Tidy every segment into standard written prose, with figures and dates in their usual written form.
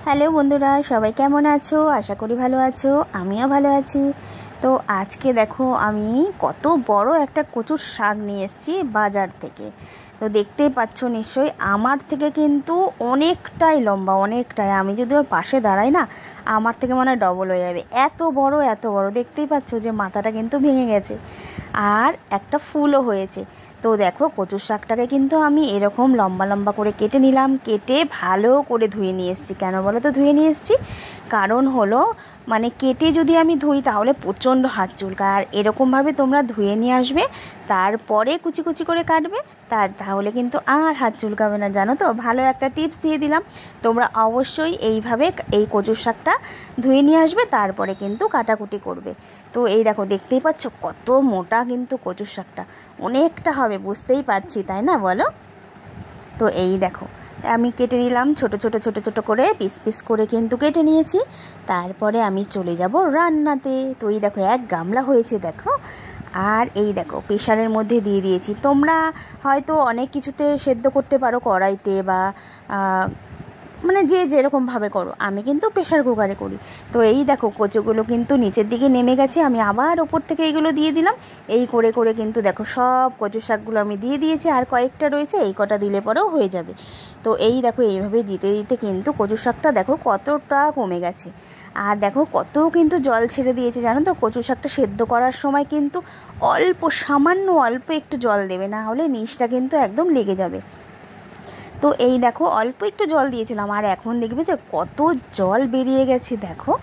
Hello বন্ধুরা, সবাই কেমন আছো? আশা করি ভালো আছো। আমিও ভালো আছি। তো আজকে দেখো আমি কত বড় একটা কচুর শাক নিয়ে এসেছি বাজার থেকে। তো দেখতেই পাচ্ছ নিশ্চয়ই, আমার থেকে কিন্তু অনেকটাই লম্বা, অনেকটাই। আমি যদি ওর পাশে দাঁড়াই না, আমার থেকে মনে হয় ডবল হয়ে যাবে। এত বড় এত বড়, দেখতেই পাচ্ছ যে মাথাটা কিন্তু ভেঙে গেছে আর একটা ফুলও হয়েছে। তো দেখো কচুর শাকটাকে কিন্তু আমি এরকম লম্বা লম্বা করে কেটে নিলাম, কেটে ভালো করে ধুয়ে নিয়ে এসেছি। কেন বলো তো ধুয়ে নিয়ে এসেছি? কারণ হলো মানে কেটে যদি আমি ধুই তাহলে প্রচণ্ড হাত চুলকায়, আর এরকমভাবে তোমরা ধুয়ে নিয়ে আসবে, তারপরে কুচি কুচি করে কাটবে, তাহলে কিন্তু আর হাত চুলকাবে না। জানো তো, ভালো একটা টিপস দিয়ে দিলাম। তোমরা অবশ্যই এইভাবে এই কচুর শাকটা ধুয়ে নিয়ে আসবে, তারপরে কিন্তু কাটাকুটি করবে। তো এই দেখো, দেখতেই পাচ্ছ কত মোটা কিন্তু কচুর শাকটা, অনেকটা হবে, বুঝতেই পারছি তাই না বলো? তো এই দেখো আমি কেটে নিলাম ছোট ছোট ছোট ছোট করে, পিস পিস করে কিন্তু কেটে নিয়েছি। তারপরে আমি চলে যাব রান্নাতে। তো এই দেখো এক গামলা হয়েছে দেখো। আর এই দেখো প্রেশারের মধ্যে দিয়ে দিয়েছি। তোমরা হয়তো অনেক কিছুতে সেদ্ধ করতে পারো, কড়াইতে বা মানে যে যেরকমভাবে করো। আমি কিন্তু প্রেশার কুকারে করি। তো এই দেখো কচুগুলো কিন্তু নিচের দিকে নেমে গেছে, আমি আবার ওপর থেকে এইগুলো দিয়ে দিলাম। এই করে করে কিন্তু দেখো সব কচু শাকগুলো আমি দিয়ে দিয়েছি, আর কয়েকটা রয়েছে, এই কটা দিলে পরেও হয়ে যাবে। তো এই দেখো এইভাবে দিতে দিতে কিন্তু কচু শাকটা দেখো কতটা কমে গেছে। আর দেখো কত কিন্তু জল ছেড়ে দিয়েছে। জানো তো, কচু শাকটা সেদ্ধ করার সময় কিন্তু অল্প, সামান্য অল্প একটু জল দেবে, না হলে নিচটা কিন্তু একদম লেগে যাবে। তো এই দেখো অল্প একটু জল দিয়েছিলাম, আর এখন দেখবে যে কত জল বেরিয়ে গেছে দেখো।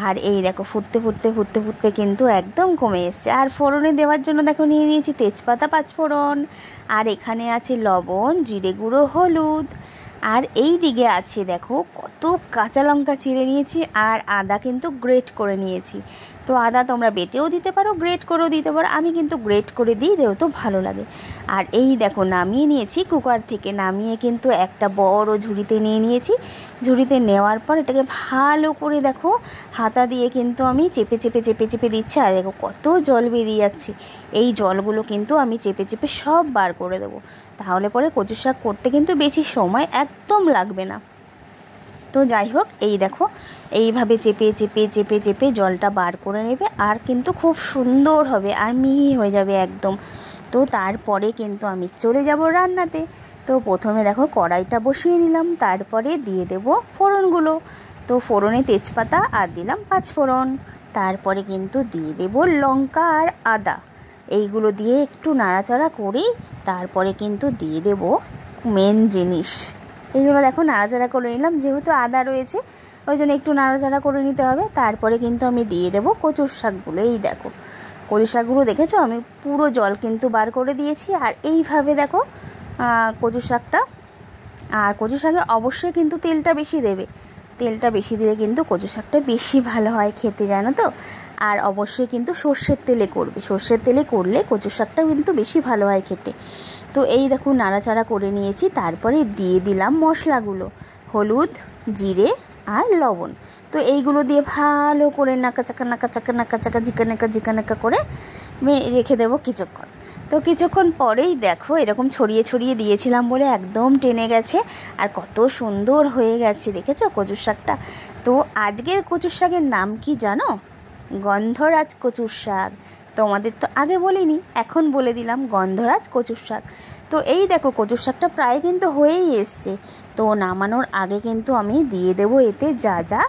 আর এই দেখো ফুটতে ফুটতে ফুটতে ফুটতে কিন্তু একদম কমে এসছে। আর ফোড়নে দেওয়ার জন্য দেখো নিয়ে নিয়েছি তেজপাতা, পাঁচফোড়ন, আর এখানে আছে লবণ, জিরে গুঁড়ো, হলুদ, আর এই দিকে আছে দেখো কত কাঁচা লঙ্কা চিড়ে নিয়েছি, আর আদা কিন্তু গ্রেট করে নিয়েছি। তো আদা তোমরা বেটেও দিতে পারো, গ্রেট করেও দিতে পারো, আমি কিন্তু গ্রেট করে দিই, দেও তো ভালো লাগে। আর এই দেখো নামিয়ে নিয়েছি কুকার থেকে, নামিয়ে কিন্তু একটা বড় ঝুড়িতে নিয়ে নিয়েছি। ঝুড়িতে নেওয়ার পর এটাকে ভালো করে দেখো হাতা দিয়ে কিন্তু আমি চেপে চেপে চেপে চেপে দিচ্ছি। আর দেখো কত জল বেরিয়ে যাচ্ছে। এই জলগুলো কিন্তু আমি চেপে চেপে সব বার করে দেবো, তাহলে পরে কচু শাক করতে কিন্তু বেশি সময় একদম লাগবে না। তো যাই হোক, এই দেখো এইভাবে চেপে চেপে চেপে চেপে জলটা বার করে নেবে, আর কিন্তু খুব সুন্দর হবে আর মিহি হয়ে যাবে একদম। তো তারপরে কিন্তু আমি চলে যাব রান্নাতে। তো প্রথমে দেখো কড়াইটা বসিয়ে নিলাম, তারপরে দিয়ে দেব ফোড়নগুলো। তো ফোড়নে তেজপাতা আর দিলাম পাঁচফোড়ন, তারপরে কিন্তু দিয়ে দেব লঙ্কা আর আদা। এইগুলো দিয়ে একটু নাড়াচাড়া করি, তারপরে কিন্তু দিয়ে দেব মেন জিনিস। এইগুলো দেখো নাড়াচাড়া করে নিলাম, যেহেতু আদা রয়েছে ওই জন্য একটু নাড়াচাড়া করে নিতে হবে। তারপরে কিন্তু আমি দিয়ে দেব কচুর শাকগুলো। এই দেখো কচু শাকগুলো দেখেছো, আমি পুরো জল কিন্তু বার করে দিয়েছি। আর এইভাবে দেখো কচু শাকটা, আর কচু শাকে অবশ্যই কিন্তু তেলটা বেশি দেবে। তেলটা বেশি দিলে কিন্তু কচু শাকটা বেশি ভালো হয় খেতে, জানো তো। আর অবশ্যই কিন্তু সর্ষের তেলে করবে, সর্ষের তেলে করলে কচু শাকটা কিন্তু বেশি ভালো হয় খেতে। তো এই দেখো নাড়াচাড়া করে নিয়েছি, তারপরে দিয়ে দিলাম মশলাগুলো, হলুদ, জিরে আর লবণ। তো এইগুলো দিয়ে ভালো করে নাকাচাকা নাকাচাকা নাকাচাকা ঝিকানাকা ঝিকানাকা করে রেখে দেবো কিছুক্ষণ। তো কিছুক্ষণ পরেই দেখো এরকম ছড়িয়ে ছড়িয়ে দিয়েছিলাম বলে একদম টেনে গেছে, আর কত সুন্দর হয়ে গেছে দেখেছো কচুর শাকটা। তো আজকের কচুর শাকের নাম কি জানো? গন্ধরাজ কচুর শাক। তোমাদের তো আগে বলিনি, এখন বলে দিলাম, গন্ধরাজ কচুর শাক। তো এই দেখো কচুর শাকটা প্রায় কিন্তু হয়েই এসছে। তো নামানোর আগে কিন্তু আমি দিয়ে দেবো এতে যা যা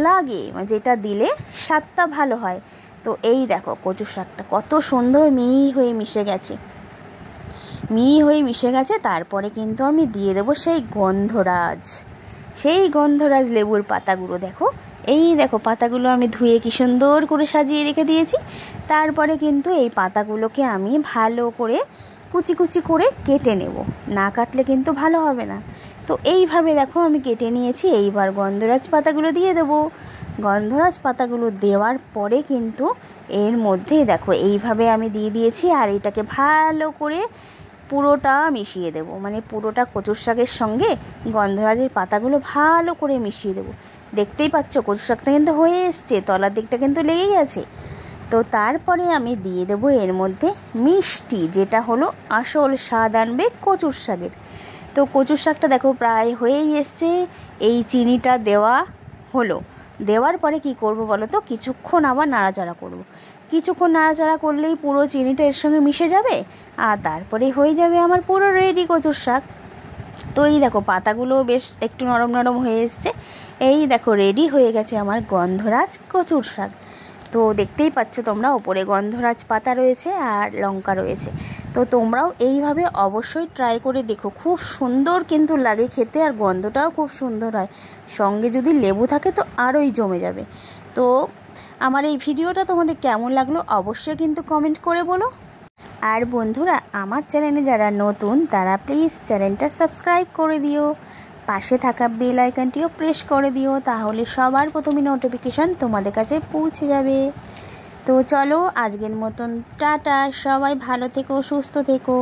লাগে, যেটা দিলে স্বাদটা ভালো হয়। তো এই দেখো কচুর শাকটা কত সুন্দর মিহি হয়ে মিশে গেছে, মিহি হয়ে মিশে গেছে। তারপরে কিন্তু আমি দিয়ে দেবো সেই গন্ধরাজ লেবুর পাতাগুলো। দেখো এই দেখো পাতাগুলো আমি ধুয়ে কি সুন্দর করে সাজিয়ে রেখে দিয়েছি। তারপরে কিন্তু এই পাতাগুলোকে আমি ভালো করে কুচি কুচি করে কেটে নেব, না কাটলে কিন্তু ভালো হবে না। তো এইভাবে দেখো আমি কেটে নিয়েছি। এইবার গন্ধরাজ পাতাগুলো দিয়ে দেবো। গন্ধরাজ পাতাগুলো দেওয়ার পরে কিন্তু এর মধ্যে দেখো এইভাবে আমি দিয়ে দিয়েছি, আর এটাকে ভালো করে পুরোটা মিশিয়ে দেবো, মানে পুরোটা কচুর শাকের সঙ্গে গন্ধরাজের পাতাগুলো ভালো করে মিশিয়ে দেবো। দেখতেই পাচ্ছ কচুর শাকটা কিন্তু হয়ে এসছে, তলার দিকটা কিন্তু লেগে গেছে। তো তারপরে আমি দিয়ে দেবো এর মধ্যে মিষ্টি, যেটা হলো আসল স্বাদ আনবে কচুর শাকের। তো তো কচুর শাকটা দেখো প্রায় হয়েই এসছে। এই চিনিটা দেওয়া হলো, দেওয়ার পরে কি করব বলো তো, কিছুক্ষণ আবার নাড়াচাড়া করব। কিছুক্ষণ নাড়াচাড়া করলেই পুরো চিনিটা এর সঙ্গে মিশে যাবে, আর তারপরে হয়ে যাবে আমার পুরো রেডি কচুর শাক। তো এই দেখো পাতাগুলো বেশ একটু নরম নরম হয়ে এসছে। এই দেখো রেডি হয়ে গেছে আমার গন্ধরাজ কচুর শাক। তো দেখতেই পাচ্ছ তোমরা, ওপরে গন্ধরাজ পাতা রয়েছে আর লঙ্কা রয়েছে। তো তোমরাও এইভাবে অবশ্যই ট্রাই করে দেখো, খুব সুন্দর কিন্তু লাগে খেতে, আর গন্ধটাও খুব সুন্দর হয়। সঙ্গে যদি লেবু থাকে তো আরোই জমে যাবে। তো আমার এই ভিডিওটা তোমাদের কেমন লাগলো অবশ্যই কিন্তু কমেন্ট করে বলো। আর বন্ধুরা, আমার চ্যানেলে যারা নতুন তারা প্লিজ চ্যানেলটা সাবস্ক্রাইব করে দিও, পাশে থাকা বেল আইকনটিও প্রেস করে দিও, তাহলে সবার প্রথমে নোটিফিকেশান তোমাদের কাছে পৌঁছে যাবে। তো চলো আজকের মতন টাটা, সবাই ভালো থেকো, সুস্থ থেকো।